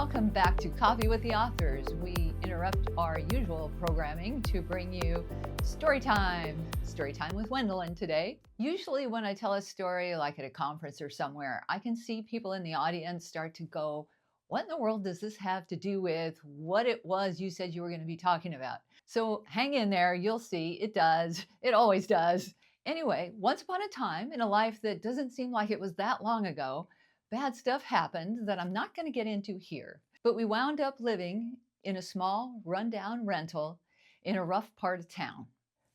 welcome back to Coffee with the Authors. We interrupt our usual programming to bring you story time with Wendelin today. Usually when I tell a story like at a conference or somewhere, I can see people in the audience start to go, what in the world does this have to do with what it was you said you were going to be talking about? So hang in there, you'll see it does. It always does. Anyway, once upon a time in a life that doesn't seem like it was that long ago, bad stuff happened that I'm not going to get into here. But we wound up living in a small, rundown rental in a rough part of town.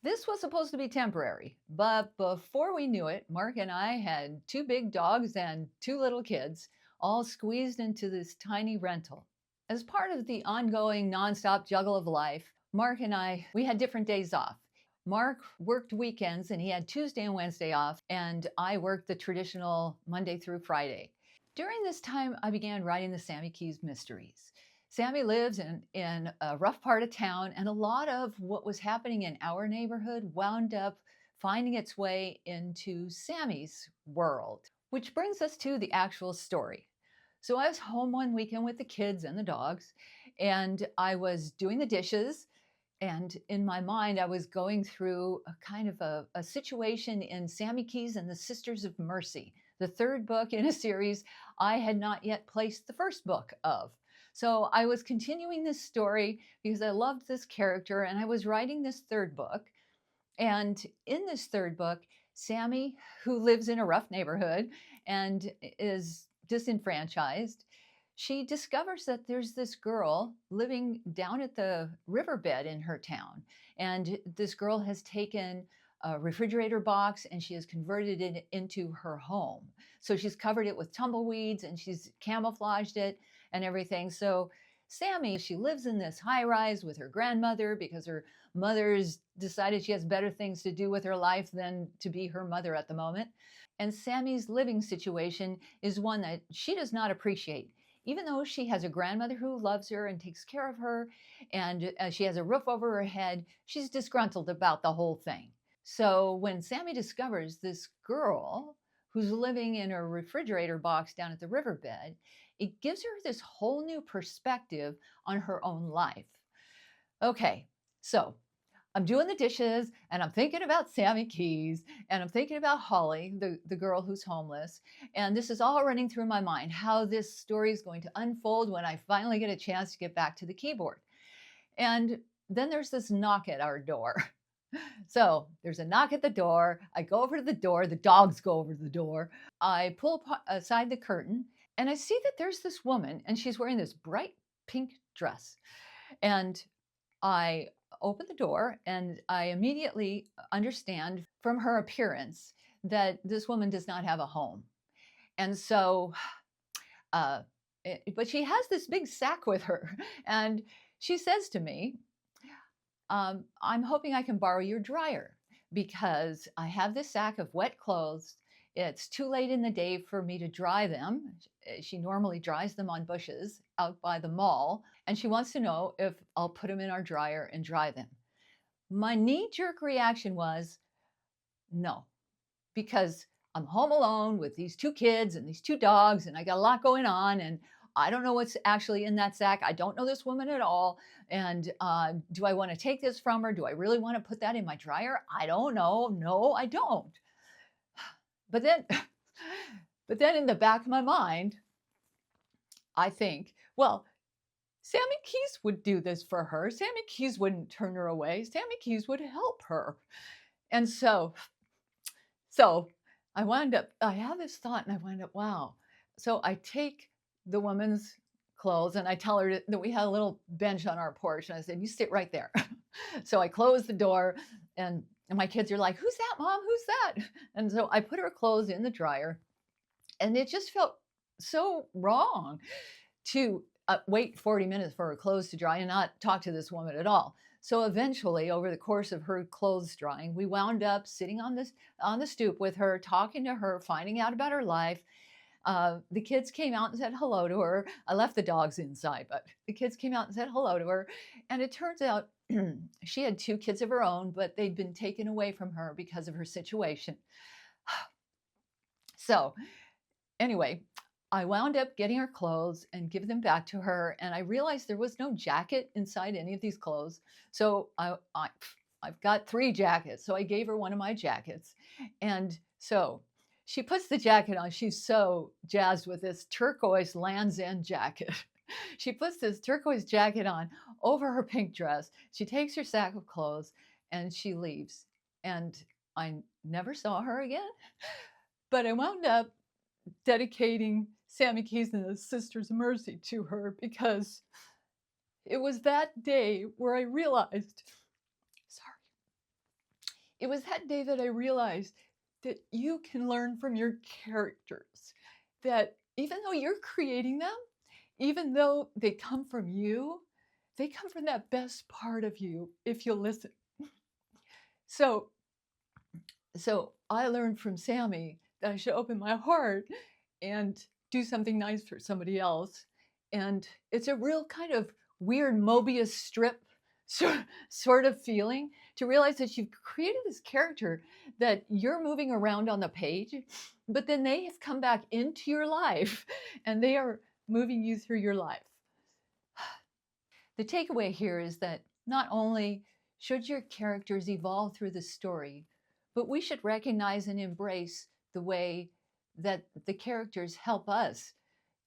This was supposed to be temporary, but before we knew it, Mark and I had 2 big dogs and 2 little kids, all squeezed into this tiny rental. As part of the ongoing nonstop juggle of life, Mark and we had different days off. Mark worked weekends and he had Tuesday and Wednesday off, and I worked the traditional Monday through Friday. During this time, I began writing the Sammy Keys mysteries. Sammy lives in a rough part of town, and a lot of what was happening in our neighborhood wound up finding its way into Sammy's world, which brings us to the actual story. So I was home one weekend with the kids and the dogs, and I was doing the dishes, and in my mind, I was going through a kind of a situation in Sammy Keys and the Sisters of Mercy, the 3rd book in a series I had not yet placed the 1st book of. So I was continuing this story because I loved this character, and I was writing this 3rd book. And in this 3rd book, Sammy, who lives in a rough neighborhood and is disenfranchised, she discovers that there's this girl living down at the riverbed in her town. And this girl has taken a refrigerator box and she has converted it into her home. So she's covered it with tumbleweeds and she's camouflaged it and everything. So Sammy, she lives in this high rise with her grandmother because her mother's decided she has better things to do with her life than to be her mother at the moment. And Sammy's living situation is one that she does not appreciate. Even though she has a grandmother who loves her and takes care of her, and she has a roof over her head, she's disgruntled about the whole thing. So when Sammy discovers this girl who's living in a refrigerator box down at the riverbed, it gives her this whole new perspective on her own life. Okay, so I'm doing the dishes and I'm thinking about Sammy Keys and I'm thinking about Holly, the girl who's homeless. And this is all running through my mind, how this story is going to unfold when I finally get a chance to get back to the keyboard. And then there's this knock at our door. So there's a knock at the door. I go over to the door. The dogs go over to the door. I pull aside the curtain and I see that there's this woman and she's wearing this bright pink dress. And I open the door and I immediately understand from her appearance that this woman does not have a home. And so, but she has this big sack with her and she says to me, I'm hoping I can borrow your dryer because I have this sack of wet clothes. It's too late in the day for me to dry them. She normally dries them on bushes out by the mall, and she wants to know if I'll put them in our dryer and dry them. My knee-jerk reaction was no, because I'm home alone with these 2 kids and these 2 dogs, and I got a lot going on, and I don't know what's actually in that sack. I don't know this woman at all. And do I want to take this from her? Do I really want to put that in my dryer? I don't know. No, I don't. But then in the back of my mind, I think, well, Sammy Keys would do this for her. Sammy Keys wouldn't turn her away. Sammy Keys would help her. And so I had this thought and I wound up, wow. So I take the woman's clothes and I tell her that we had a little bench on our porch and I said, you sit right there. So I close the door and my kids are like, who's that, Mom? Who's that? And so I put her clothes in the dryer and it just felt so wrong to wait 40 minutes for her clothes to dry and not talk to this woman at all. So eventually, over the course of her clothes drying, we wound up sitting on the stoop with her, talking to her, finding out about her life. The kids came out and said hello to her. I left the dogs inside, but the kids came out and said hello to her. And it turns out she had 2 kids of her own, but they'd been taken away from her because of her situation. So anyway, I wound up getting her clothes and give them back to her. And I realized there was no jacket inside any of these clothes. So I've got 3 jackets. So I gave her one of my jackets. And so she puts the jacket on. She's so jazzed with this turquoise Land's End jacket. She puts this turquoise jacket on over her pink dress. She takes her sack of clothes and she leaves. And I never saw her again. But I wound up dedicating Sammy Keys and the Sisters of Mercy to her because it was that day where I realized, it was that day that I realized that you can learn from your characters, that even though you're creating them, even though they come from you, they come from that best part of you if you'll listen. So I learned from Sammy that I should open my heart and do something nice for somebody else. And it's a real kind of weird Mobius strip sort of feeling to realize that you've created this character that you're moving around on the page, but then they have come back into your life and they are moving you through your life. The takeaway here is that not only should your characters evolve through the story, but we should recognize and embrace the way that the characters help us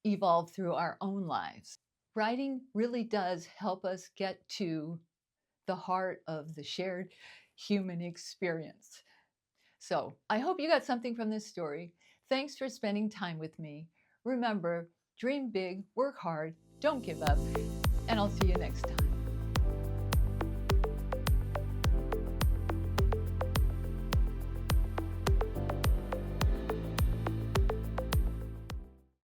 evolve through our own lives. Writing really does help us get to the heart of the shared human experience. So I hope you got something from this story. Thanks for spending time with me. Remember, dream big, work hard, don't give up, and I'll see you next time.